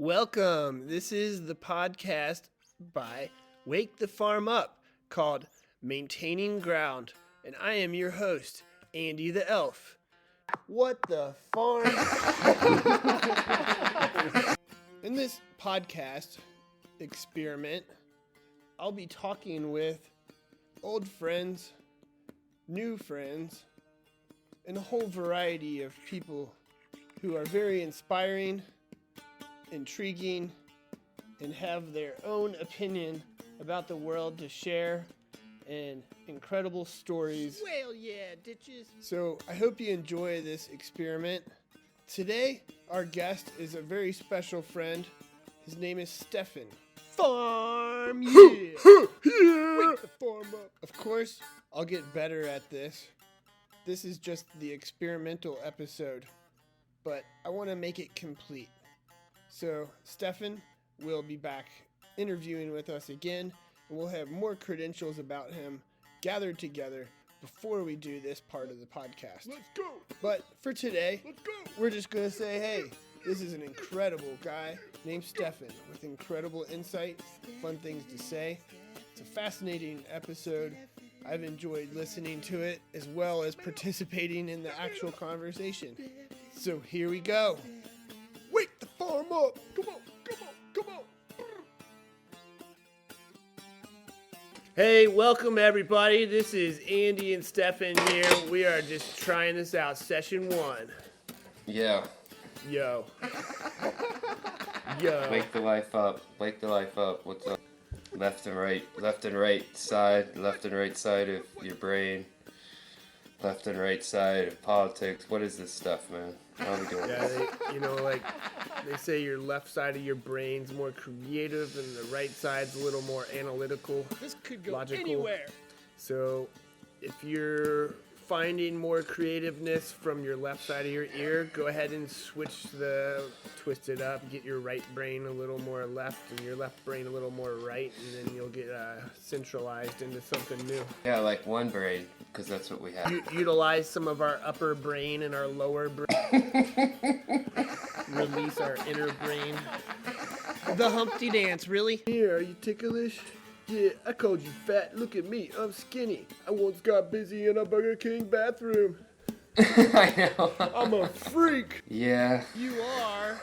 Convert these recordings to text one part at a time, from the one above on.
Welcome. This is the podcast by Wake the Farm Up called Maintaining Ground. And I am your host, Andy the Elf. What the farm? In this podcast experiment, I'll be talking with old friends, new friends, and a whole variety of people who are very inspiring, intriguing, and have their own opinion about the world to share and incredible stories. Well, yeah, ditches. So I hope you enjoy this experiment. Today, our guest is a very special friend. His name is Stefin. Farm, yeah. Wake the farm up. Of course, I'll get better at this. This is just the experimental episode, but I want to make it complete. So, Stefin will be back interviewing with us again, and we'll have more credentials about him gathered together before we do this part of the podcast. Let's go. But for today, Let's go. we're just going to say, hey, this is an incredible guy named Stefin with incredible insight, fun things to say. It's a fascinating episode. I've enjoyed listening to it as well as participating in the actual conversation. So here we go. Wake the farm up. Come on, come on, come on. Hey, welcome everybody. This is Andy and Stefin here. We are just trying this out. Session 1. Yeah. Yo. Yo. Wake the life up. Wake the life up. What's up? Left and right side of your brain. Left and right side of politics. What is this stuff, man? How are we doing? Yeah, they say your left side of your brain's more creative and the right side's a little more analytical. This could go logical. anywhere. So if you're finding more creativeness from your left side of your ear, go ahead and twist it up, get your right brain a little more left and your left brain a little more right, and then you'll get centralized into something new. Yeah, like one brain, because that's what we have. Utilize some of our upper brain and our lower brain. Release our inner brain. The Humpty Dance, really? Here, are you ticklish? Yeah, I called you fat. Look at me, I'm skinny. I once got busy in a Burger King bathroom. I know. I'm a freak. Yeah. You are.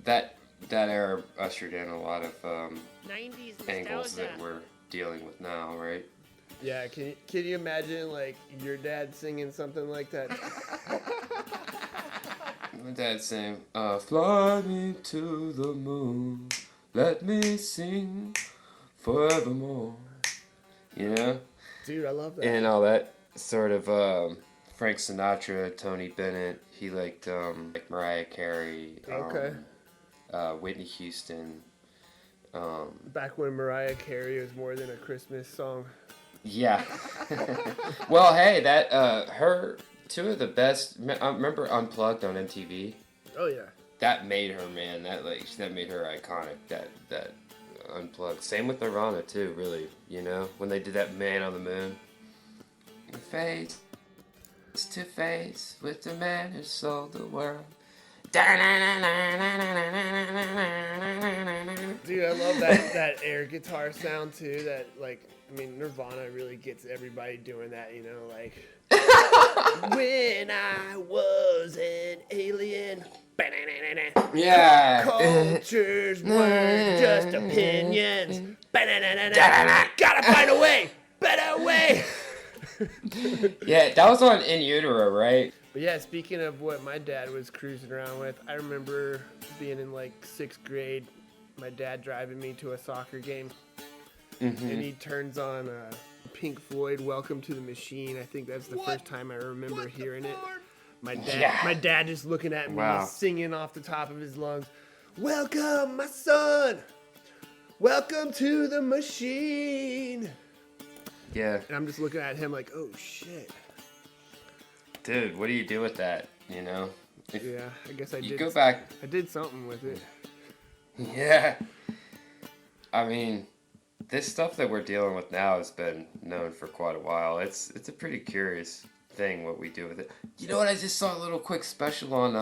That era ushered in a lot of 90s angles nostalgia. that we're dealing with now, right? Yeah, can you imagine like your dad singing something like that? My dad saying, "Fly me to the moon, let me sing forevermore." You know? Dude, I love that. And all that sort of Frank Sinatra, Tony Bennett. He liked like Mariah Carey. Okay. Whitney Houston. Back when Mariah Carey was more than a Christmas song. Yeah. Well, hey, that her two of the best. I remember Unplugged on MTV. Oh yeah. That made her, man. That made her iconic. That Unplugged. Same with Nirvana too. Really, you know, when they did that Man on the Moon. Face to face with the man who sold the world. Dude, I love that air guitar sound too. That Nirvana really gets everybody doing that. You know, like when I was an alien. Yeah. Cultures weren't just opinions. Gotta find a way, better way. Yeah, that was on In Utero, right? But yeah, speaking of what my dad was cruising around with, I remember being in like 6th grade, my dad driving me to a soccer game, and he turns on Pink Floyd, Welcome to the Machine. I think that's the first time I remember hearing it. My dad just looking at me, singing off the top of his lungs, "Welcome, my son! Welcome to the machine!" Yeah. And I'm just looking at him like, oh shit. Dude, what do you do with that, you know? Yeah, I guess I did. You go back. I did something with it. Yeah. I mean, this stuff that we're dealing with now has been known for quite a while. It's a pretty curious thing what we do with it. You know what? I just saw a little quick special on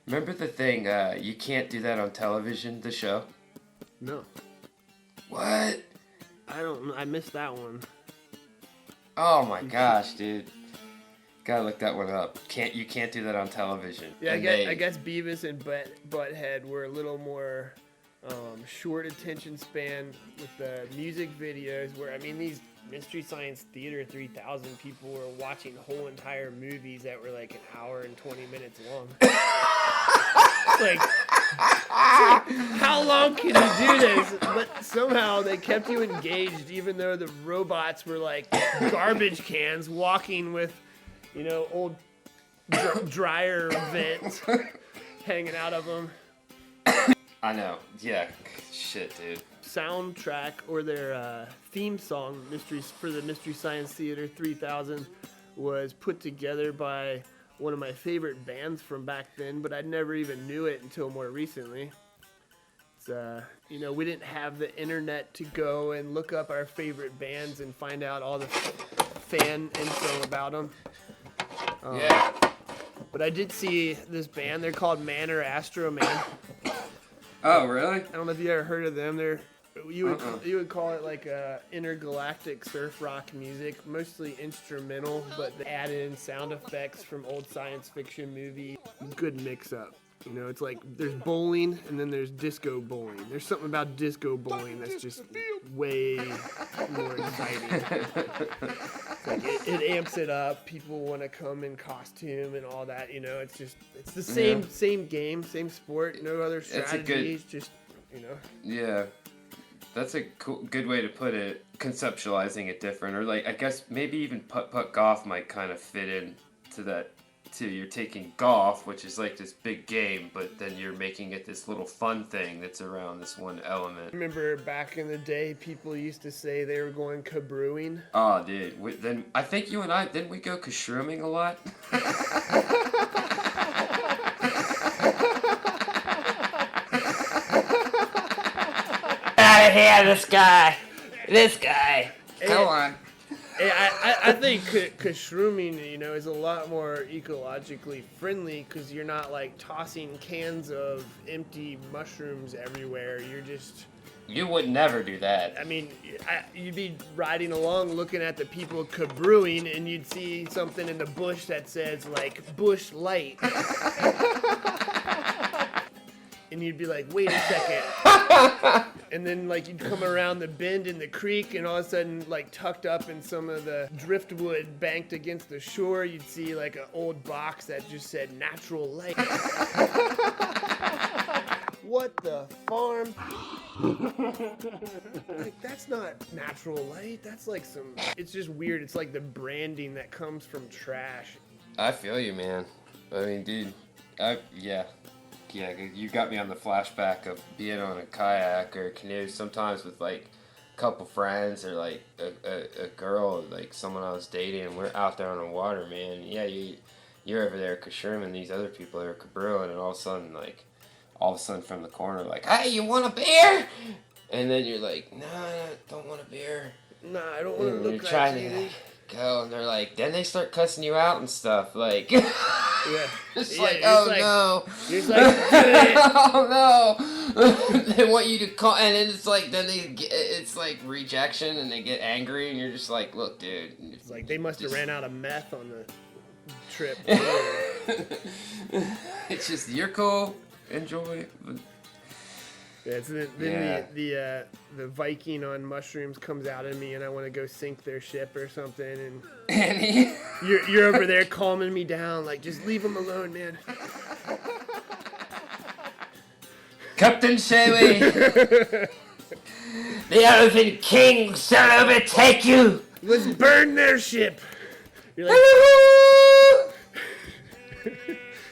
Remember the thing, You Can't Do That on Television, the show? No. What? I don't know. I missed that one. Oh my gosh, dude. Gotta look that one up. You can't do that on television. Yeah, I guess Beavis and Butthead were a little more short attention span with the music videos where, I mean, these Mystery Science Theater 3000 people were watching whole entire movies that were like an hour and 20 minutes long. like, how long can you do this? But somehow they kept you engaged even though the robots were like garbage cans walking with, you know, old dryer vents hanging out of them. I know. Yeah. Shit, dude. Soundtrack or their theme song for the Mystery Science Theater 3000 was put together by one of my favorite bands from back then, but I never even knew it until more recently. It's, you know, we didn't have the internet to go and look up our favorite bands and find out all the fan info about them. Yeah. But I did see this band. They're called Man or Astro Man. Oh, really? I don't know if you ever heard of them. You would call it like intergalactic surf rock music, mostly instrumental, but they add in sound effects from old science fiction movie. Good mix up. You know, it's like there's bowling and then there's disco bowling. There's something about disco bowling that's just way more exciting. Like it amps it up. People want to come in costume and all that. You know, it's the same game, same sport. No other strategies. Just, you know. Yeah. That's a good way to put it, conceptualizing it different. Or like, I guess maybe even putt-putt golf might kind of fit in to that, too. You're taking golf, which is like this big game, but then you're making it this little fun thing that's around this one element. Remember back in the day, people used to say they were going cabrewing? Oh, dude. Then I think you and I, didn't we go kashrooming a lot? Here, this guy. Come on. I think kashrooming, you know, is a lot more ecologically friendly because you're not like tossing cans of empty mushrooms everywhere. You would never do that. I mean, you'd be riding along looking at the people cabrewing and you'd see something in the bush that says like Bush Light. And you'd be like, wait a second. And then, like, you'd come around the bend in the creek, and all of a sudden, like, tucked up in some of the driftwood banked against the shore, you'd see, like, an old box that just said Natural Light. What the farm? Like, that's not natural light. That's like it's just weird. It's like the branding that comes from trash. I feel you, man. I mean, dude, yeah, you got me on the flashback of being on a kayak or a canoe sometimes with like a couple friends or like a girl, like someone I was dating, and we're out there on the water, man. Yeah, you're over there kashrooming, these other people are cabrewing, and all of a sudden from the corner, like, hey, you want a beer? And then you're like, no, I don't want a beer. Nah, I don't want to look you're like trying you. To go, and they're like, then they start cussing you out and stuff, like, yeah. it's Yeah, like, you're oh like, no, you're just like, do it. oh no, they want you to call, and then it's like, it's like rejection, and they get angry, and you're just like, look, dude, It's like they must have ran out of meth on the trip. It's just, you're cool, enjoy. Yeah, so the Viking on mushrooms comes out of me, and I want to go sink their ship or something, and you're over there calming me down, like, just leave them alone, man. Captain Shelly, the Elven King shall overtake you. Let's burn their ship. You're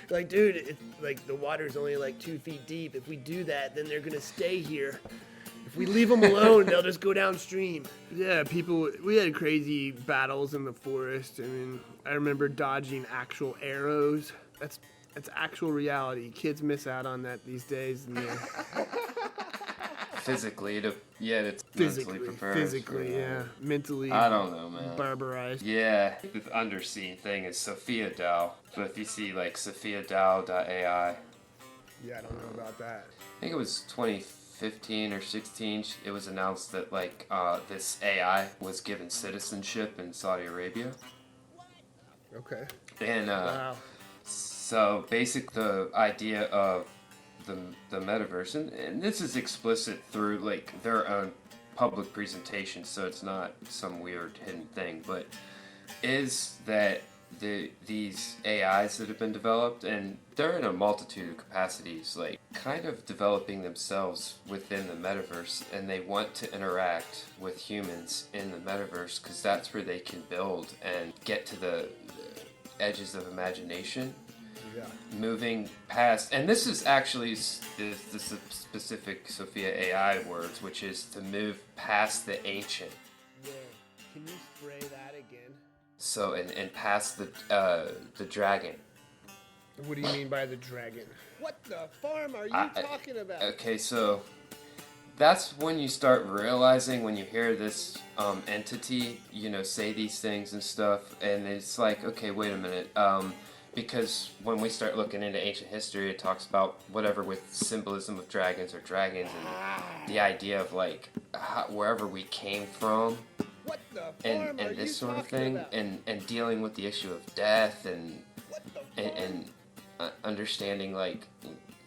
like, dude, it's like the water's only like 2 feet deep. If we do that, then they're gonna stay here. If we leave them alone, they'll just go downstream. Yeah, we had crazy battles in the forest. I mean, I remember dodging actual arrows. That's actual reality. Kids miss out on that these days. And physically, it's mentally prepared. Physically, yeah. Mentally, I don't know, man. Barbarized. Yeah, the underseen thing is Sophia Dow. So if you see like SophiaDow.ai, Yeah, I don't know about that. I think it was 2015 or 16. It was announced that like this AI was given citizenship in Saudi Arabia. Okay. And Wow. so basic the idea of the metaverse, and this is explicit through like their own public presentation, so it's not some weird hidden thing, but is that these AIs that have been developed, and they're in a multitude of capacities, like kind of developing themselves within the metaverse, and they want to interact with humans in the metaverse because that's where they can build and get to the edges of imagination. Yeah. Moving past, and this is actually the specific Sophia AI words, which is to move past the ancient. Yeah. Can you spray that again? So and past the dragon. What do you mean by the dragon? What the farm are you talking about? Okay, so that's when you start realizing when you hear this entity, you know, say these things and stuff, and it's like, okay, wait a minute. Because when we start looking into ancient history, it talks about whatever with symbolism of dragons or dragons and the idea of like wherever we came from, What the and this sort of thing, and dealing with the issue of death and understanding like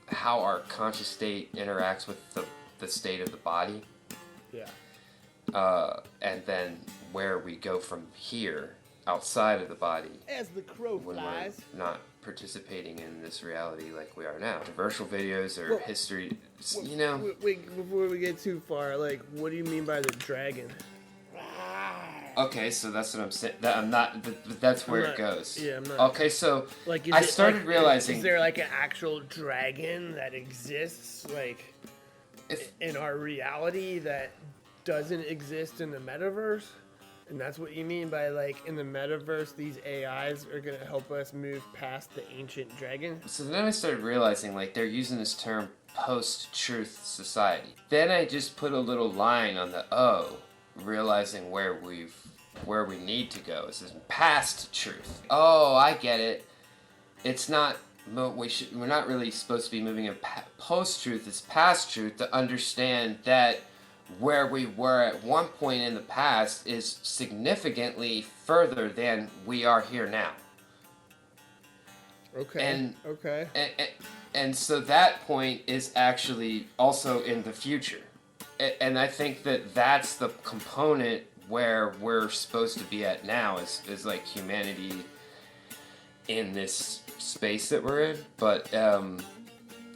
how our conscious state interacts with the state of the body. Yeah. And then where we go from here outside of the body As the crow when flies. we're not participating in this reality like we are now. Controversial videos or history, you know. Wait, before we get too far, like, what do you mean by the dragon? Okay, so that's what I'm saying. I'm not. That's where it goes. Yeah, I'm not. Okay, so Like, I started realizing. Is there like an actual dragon that exists, like, in our reality that doesn't exist in the metaverse? And that's what you mean by, like, in the metaverse, these AIs are going to help us move past the ancient dragon? So then I started realizing, like, they're using this term post-truth society. Then I just put a little line on the O, realizing where we need to go. It says past truth. Oh, I get it. It's not, we're not really supposed to be moving in post-truth. It's past truth to understand that where we were at one point in the past is significantly further than we are here now. Okay. And so that point is actually also in the future. And I think that that's the component where we're supposed to be at now is like humanity in this space that we're in. But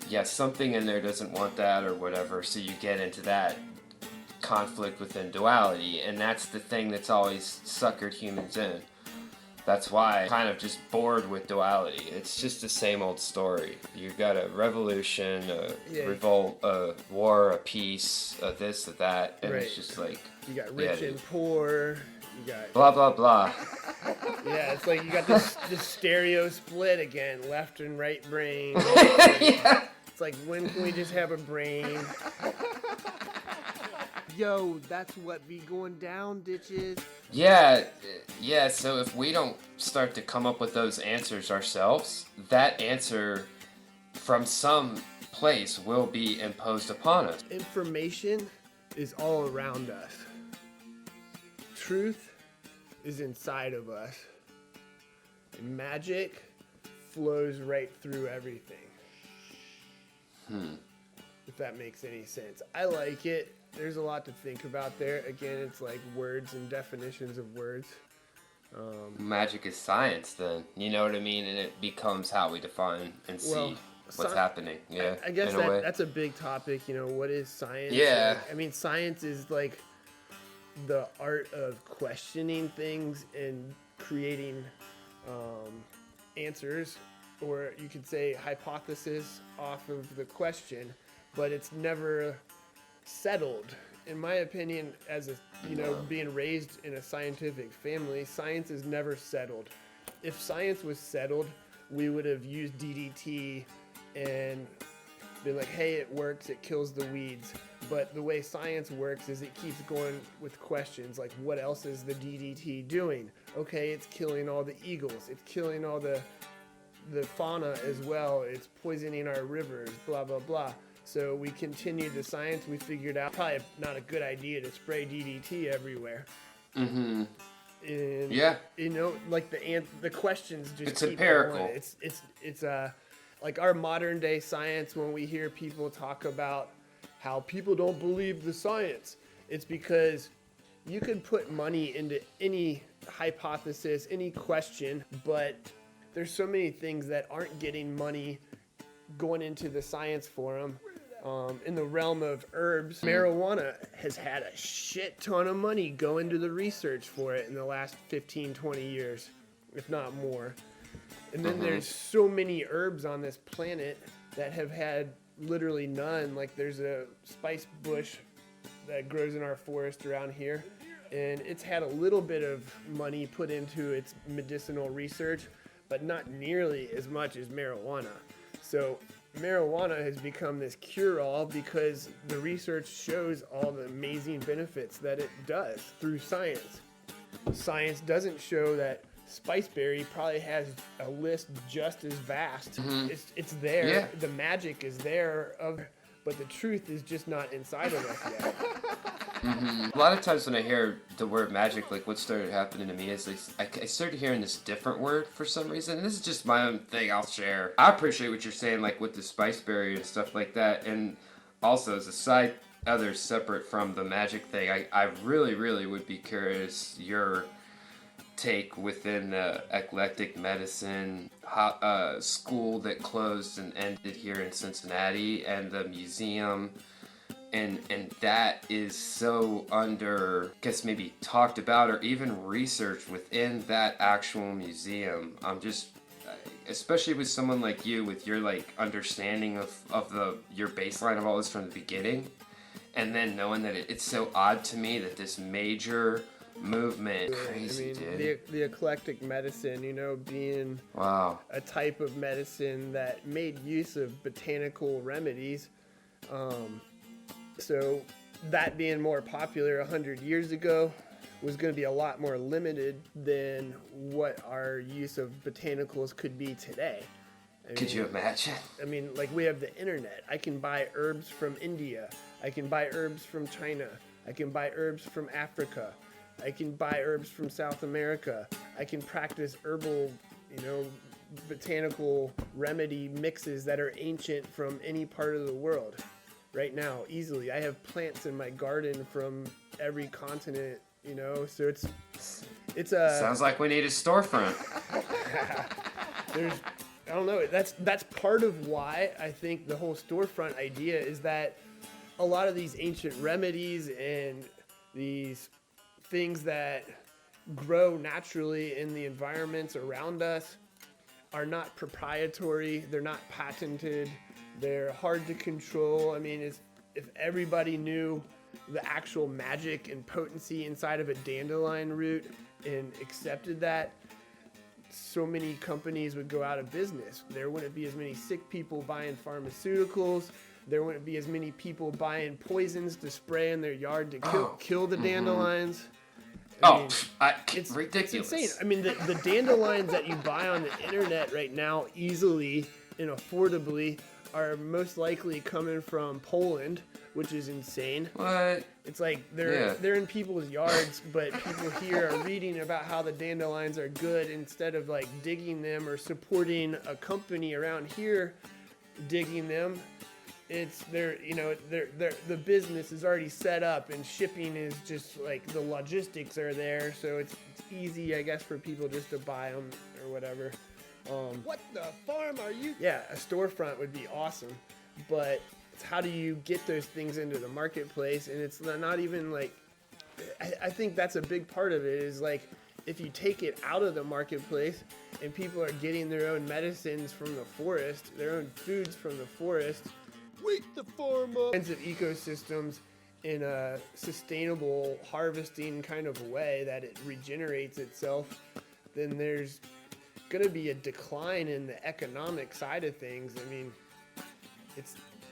yeah, something in there doesn't want that or whatever, so you get into that conflict within duality, and that's the thing that's always suckered humans in. That's why I'm kind of just bored with duality. It's just the same old story. You've got a revolution, a revolt, a war, a peace, a this, a that, and it's just like... You got rich and poor, you got... Blah, blah, blah. Yeah, it's like you got this stereo split again, left and right brain. Yeah. It's like, when can we just have a brain? Yo, that's what be going down, ditches. Yeah, so if we don't start to come up with those answers ourselves, that answer from some place will be imposed upon us. Information is all around us. Truth is inside of us. And magic flows right through everything. If that makes any sense. I like it. There's a lot to think about there. Again, it's like words and definitions of words. Magic is science, then. You know what I mean? And it becomes how we define and see what's happening. Yeah, I guess that's a big topic. You know, what is science? Yeah. I mean, science is like the art of questioning things and creating answers, or you could say hypothesis off of the question, but it's never settled. In my opinion, as being raised in a scientific family, science is never settled. If science was settled, we would have used DDT and been like, hey, it works, it kills the weeds. But the way science works is it keeps going with questions like, what else is the DDT doing? Okay, it's killing all the eagles, it's killing all the the fauna as well. It's poisoning our rivers, blah, blah, blah. So we continued the science. We figured out probably not a good idea to spray DDT everywhere. Mm-hmm. And, yeah. You know, like the questions just it's keep empirical. going. It's like our modern day science. When we hear people talk about how people don't believe the science, it's because you can put money into any hypothesis, any question, but there's so many things that aren't getting money going into the science for them. In the realm of herbs, marijuana has had a shit ton of money go into the research for it in the last 15, 20 years, if not more. And then there's so many herbs on this planet that have had literally none. Like there's a spice bush that grows in our forest around here, and it's had a little bit of money put into its medicinal research, but not nearly as much as marijuana. So marijuana has become this cure-all because the research shows all the amazing benefits that it does through science. Science doesn't show that spiceberry probably has a list just as vast. It's there. Yeah. The magic is there, but the truth is just not inside of us yet. A lot of times when I hear the word magic, like what started happening to me is like, I started hearing this different word for some reason. And this is just my own thing I'll share. I appreciate what you're saying, like with the spiceberry and stuff like that. And also as a side, other separate from the magic thing, I really, really would be curious your take within the eclectic medicine school that closed and ended here in Cincinnati, and the museum. And that is so under, I guess maybe talked about or even researched within that actual museum. I'm just, especially with someone like you, with your like understanding of your baseline of all this from the beginning, and then knowing that it's so odd to me that this major movement, crazy, dude. The eclectic medicine, you know, being a type of medicine that made use of botanical remedies. So that being more popular 100 years ago was going to be a lot more limited than what our use of botanicals could be today. Could you imagine? I mean, like we have the internet. I can buy herbs from India. I can buy herbs from China. I can buy herbs from Africa. I can buy herbs from South America. I can practice herbal, botanical remedy mixes that are ancient from any part of the world. Right now, easily. I have plants in my garden from every continent, so it's a... Sounds like we need a storefront. I don't know, that's part of why I think the whole storefront idea is that a lot of these ancient remedies and these things that grow naturally in the environments around us are not proprietary, they're not patented, they're hard to control. I mean, if everybody knew the actual magic and potency inside of a dandelion root and accepted that, so many companies would go out of business. There wouldn't be as many sick people buying pharmaceuticals. There wouldn't be as many people buying poisons to spray in their yard to kill the dandelions. It's ridiculous. It's insane. I mean, the dandelions that you buy on the internet right now easily and affordably are most likely coming from Poland, which is insane. What? It's like they're in people's yards, but people here are reading about how the dandelions are good instead of like digging them or supporting a company around here digging them. It's the business is already set up and shipping is just like the logistics are there, so it's easy, I guess, for people just to buy them or whatever. What the farm are you? Yeah, a storefront would be awesome, but it's how do you get those things into the marketplace? And it's not even like, I think that's a big part of it is like, if you take it out of the marketplace and people are getting their own medicines from the forest, their own foods from the forest, Wake the farm up. kinds of ecosystems in a sustainable harvesting kind of way that it regenerates itself, then there's going to be a decline in the economic side of things. I mean,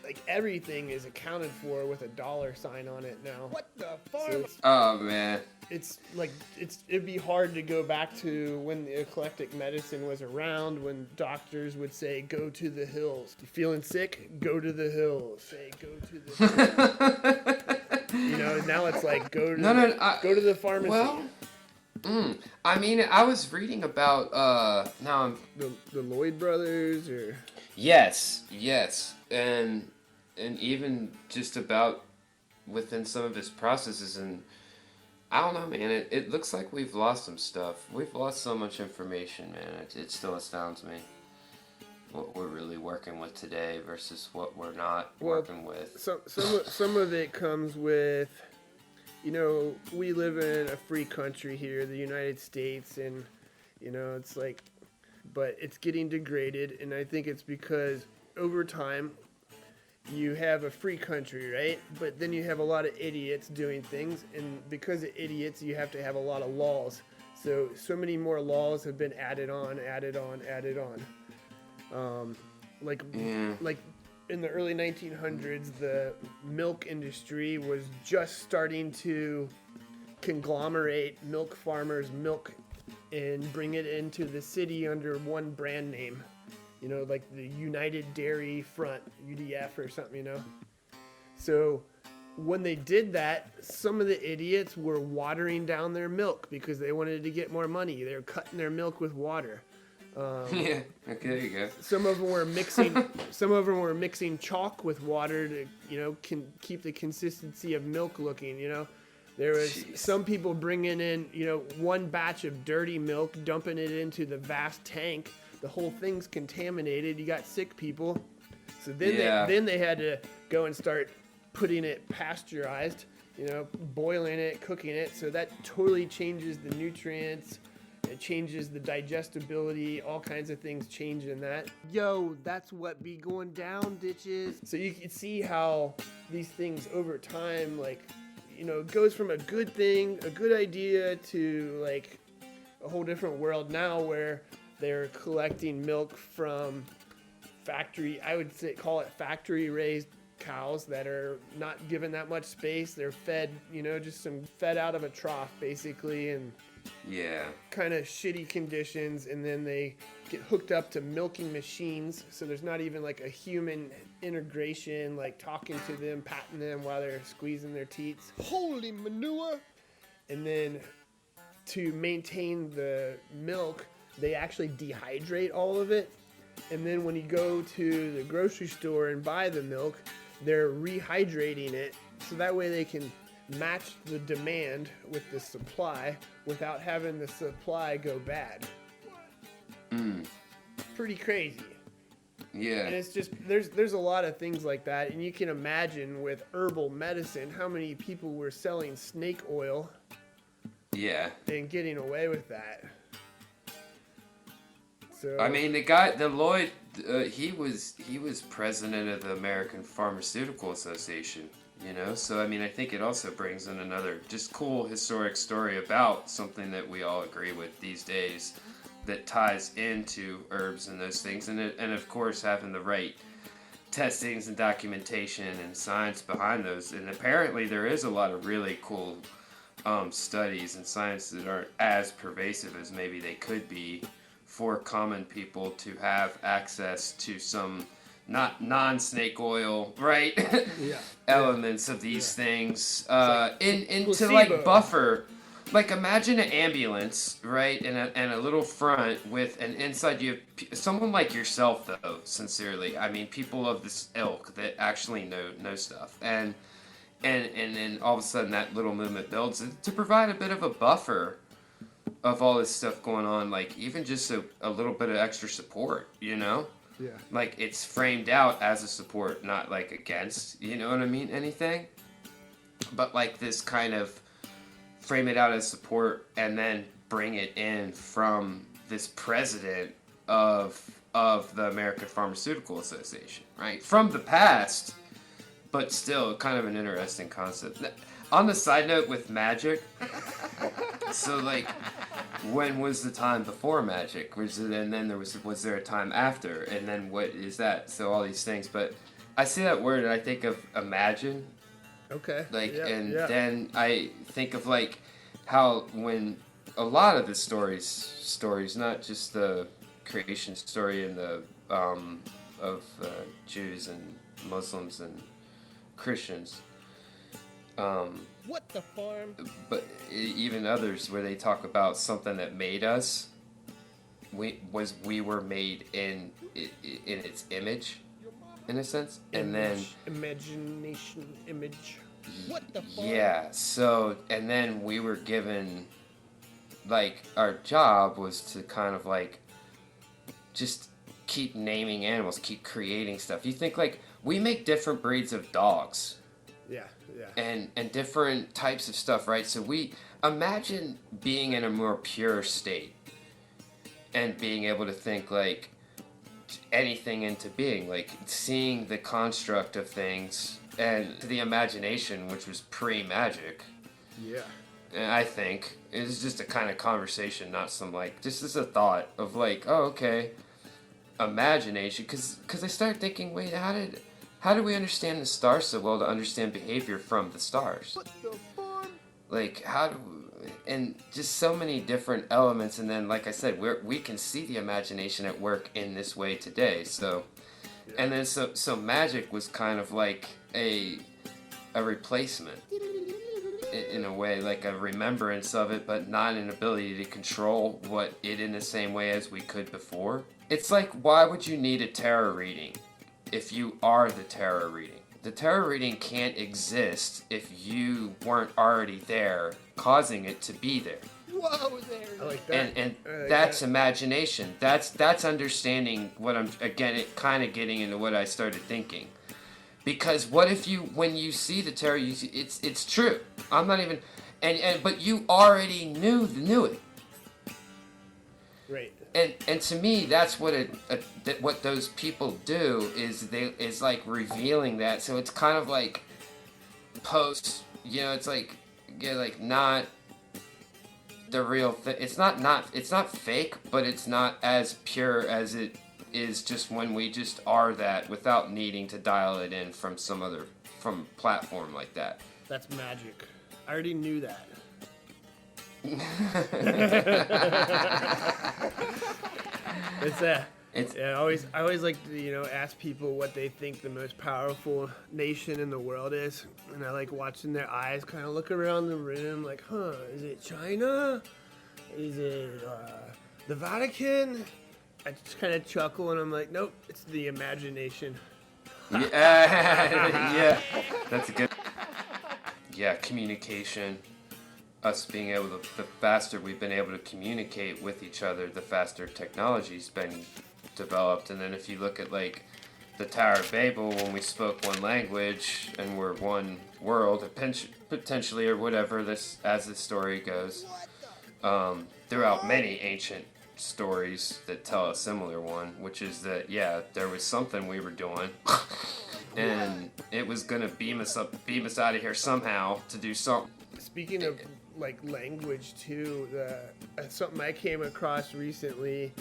like everything is accounted for with a dollar sign on it now. What the farm? So Oh man. it's like it'd be hard to go back to when the eclectic medicine was around, when doctors would say, go to the hills. You feeling sick? Go to the hills. Say, go to the hills. You know, now it's like go to the pharmacy. Well, I mean, I was reading about the Lloyd brothers, or yes, and even just about within some of his processes, and I don't know, man. It looks like we've lost some stuff. We've lost so much information, man. It still astounds me what we're really working with today versus what we're not working with. Some of it comes with, you know, we live in a free country here, the United States, and, you know, it's like, but it's getting degraded, and I think it's because over time you have a free country, right? But then you have a lot of idiots doing things, and because of idiots, you have to have a lot of laws. So many more laws have been added on. Like in the early 1900s, the milk industry was just starting to conglomerate milk farmers' milk and bring it into the city under one brand name. You know, like the United Dairy Front, UDF or something, you know. So when they did that, some of the idiots were watering down their milk because they wanted to get more money. They were cutting their milk with water. Yeah, okay, there you go. Some of them were mixing chalk with water to, you know, keep the consistency of milk looking, you know. There was some people bringing in, you know, one batch of dirty milk, dumping it into the vast tank. The whole thing's contaminated. You got sick people. So then they had to go and start putting it pasteurized, you know, boiling it, cooking it. So that totally changes the nutrients. It changes the digestibility. All kinds of things change in that. Yo, that's what be going down, ditches. So you can see how these things over time, like, you know, it goes from a good thing, a good idea, to like a whole different world now where they're collecting milk from call it factory raised cows that are not given that much space. They're fed, you know, just fed out of a trough basically, and kind of shitty conditions, and then they get hooked up to milking machines, so there's not even like a human integration, like talking to them, patting them while they're squeezing their teats. Holy manure! And then to maintain the milk, they actually dehydrate all of it, and then when you go to the grocery store and buy the milk, they're rehydrating it so that way they can match the demand with the supply without having the supply go bad. Pretty crazy. Yeah. And it's just there's a lot of things like that, and you can imagine with herbal medicine how many people were selling snake oil. Yeah. And getting away with that. So I mean, the Lloyd, he was president of the American Pharmaceutical Association, you know? So, I mean, I think it also brings in another just cool historic story about something that we all agree with these days that ties into herbs and those things. And of course, having the right testings and documentation and science behind those. And apparently there is a lot of really cool studies and science that aren't as pervasive as maybe they could be for common people to have access to some not non-snake oil, right? Elements of these things to like buffer. Like imagine an ambulance, right, and a little front with an inside. You have someone like yourself, though. Sincerely, I mean, people of this ilk that actually know stuff, and then all of a sudden that little movement builds to provide a bit of a buffer of all this stuff going on, like even just a little bit of extra support, you know? Yeah. Like it's framed out as a support, not like against, you know what I mean? Anything. But like this kind of frame it out as support and then bring it in from this president of the American Pharmaceutical Association, right? From the past, but still kind of an interesting concept. On the side note with magic, so like, when was the time before magic? And then was there a time after? And then what is that? So all these things, but I see that word and I think of imagine. Okay. Like, Yeah, and yeah. then I think of like how when a lot of the stories, not just the creation story and the of Jews and Muslims and Christians, What the farm? but even others where they talk about something that made us. We were made in its image, in a sense, and then Image. What the farm? yeah. So and then we were given, like, our job was to kind of like just keep naming animals, keep creating stuff. You think like we make different breeds of dogs. Yeah, yeah. And different types of stuff, right? So we imagine being in a more pure state and being able to think like anything into being, like seeing the construct of things and the imagination, which was pre-magic. Yeah. And I think it was just a kind of conversation, not some like just as a thought of like, oh, okay, imagination, because I started thinking, wait, how do we understand the stars so well to understand behavior from the stars? What the farm? Like, and just so many different elements, and then, like I said, we can see the imagination at work in this way today, so, and then so magic was kind of like a replacement, in a way, like a remembrance of it, but not an ability to control what it in the same way as we could before. It's like, why would you need a tarot reading if you are the tarot reading? The tarot reading can't exist if you weren't already there, causing it to be there. Whoa there. I like that. And I like that's that. imagination. That's understanding what I'm, again, it kind of getting into what I started thinking. Because what if when you see the tarot, you see, it's true. I'm not even, but you already knew it. Right. And to me, that's what what those people do is like revealing that. So it's kind of like post, it's like, yeah, like not the real thing. It's not fake, but it's not as pure as it is just when we just are that without needing to dial it in from from platform like that. That's magic. I already knew that. I always like to ask people what they think the most powerful nation in the world is, and I like watching their eyes kind of look around the room like, is it China? Is it the Vatican? I just kind of chuckle and I'm like, nope, it's the imagination. Yeah, that's a good. Yeah, communication. Us being able to, the faster we've been able to communicate with each other, the faster technology's been developed. And then if you look at like the Tower of Babel, when we spoke one language and we're one world, potentially, or whatever, this as the story goes, throughout many ancient stories that tell a similar one, which is that, yeah, there was something we were doing and it was gonna beam us out of here somehow to do something. Speaking of like language too, something I came across recently,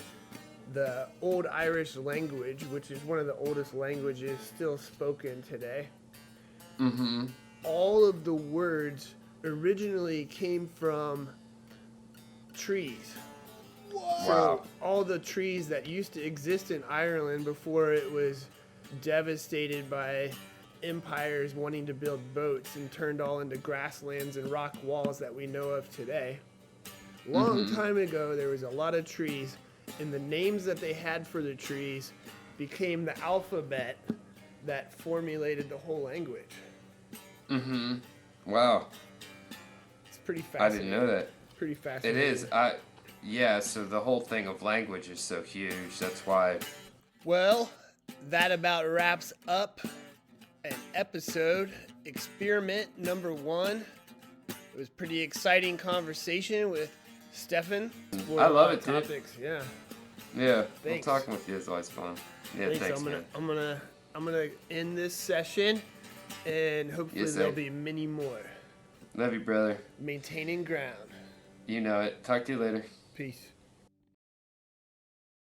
the Old Irish language, which is one of the oldest languages still spoken today. Mm-hmm. All of the words originally came from trees. Whoa. So all the trees that used to exist in Ireland before it was devastated by empires wanting to build boats and turned all into grasslands and rock walls that we know of today. Long time ago, there was a lot of trees, and the names that they had for the trees became the alphabet that formulated the whole language. Mm-hmm. Wow. It's pretty I fascinating. didn't know that. It's pretty fascinating. It is. Yeah, so the whole thing of language is so huge. That's why. Well, that about wraps up an episode, experiment number 1. It was pretty exciting conversation with Stefin. I love it, dude. Topics. Yeah. Yeah. Well, Thanks. talking with you is always fun. Yeah, thanks, man. I'm gonna end this session, and hopefully Yes, sir. there'll be many more. Love you, brother. Maintaining ground. You know it. Talk to you later. Peace.